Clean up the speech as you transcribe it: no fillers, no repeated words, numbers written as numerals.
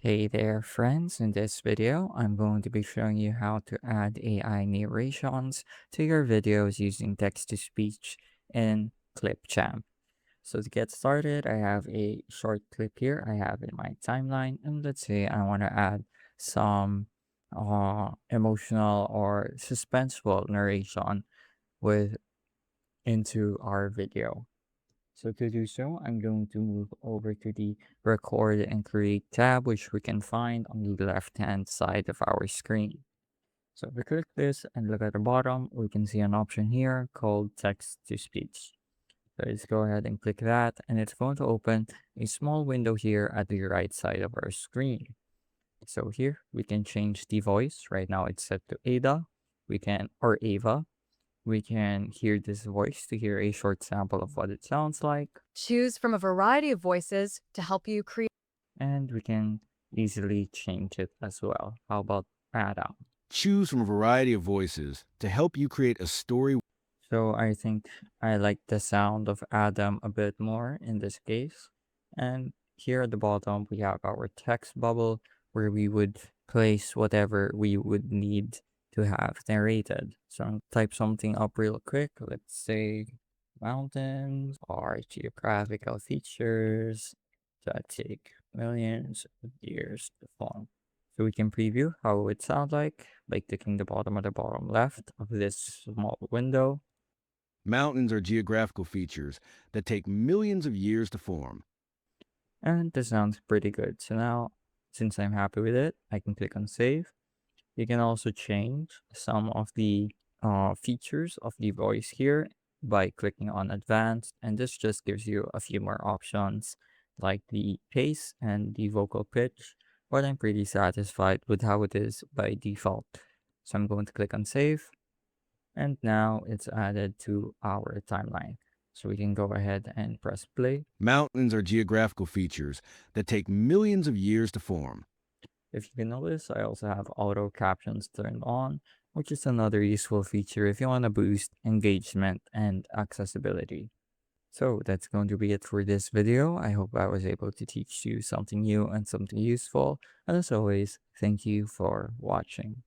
Hey there, friends. In this video, I'm going to be showing you how to add AI narrations to your videos using text-to-speech in Clipchamp. So to get started, I have a short clip here I have in my timeline, and let's say I want to add some emotional or suspenseful narration with into our video. So to do so, I'm going to move over to the Record and Create tab, which we can find on the left-hand side of our screen. So if we click this and look at the bottom, we can see an option here called Text to Speech. So let's go ahead and click that, and it's going to open a small window here at the right side of our screen. So here we can change the voice. Right now it's set to Ada. We can, or Ava. We can hear this voice to hear a short sample of what it sounds like. Choose from a variety of voices to help you create. And we can easily change it as well. How about Adam? Choose from a variety of voices to help you create a story. So I think I like the sound of Adam a bit more in this case. And here at the bottom, we have our text bubble where we would place whatever we would need to have narrated. So I'll type something up real quick. Let's say mountains or geographical features that take millions of years to form. So we can preview how it would sound like by clicking the bottom of the bottom left of this small window. Mountains are geographical features that take millions of years to form. And this sounds pretty good. So now, since I'm happy with it, I can click on save. You can also change some of the features of the voice here by clicking on advanced. And this just gives you a few more options like the pace and the vocal pitch. But I'm pretty satisfied with how it is by default. So I'm going to click on save. And now it's added to our timeline. So we can go ahead and press play. Mountains are geographical features that take millions of years to form. If you can notice, I also have auto captions turned on, which is another useful feature if you want to boost engagement and accessibility. So that's going to be it for this video. I hope I was able to teach you something new and something useful. And as always, thank you for watching.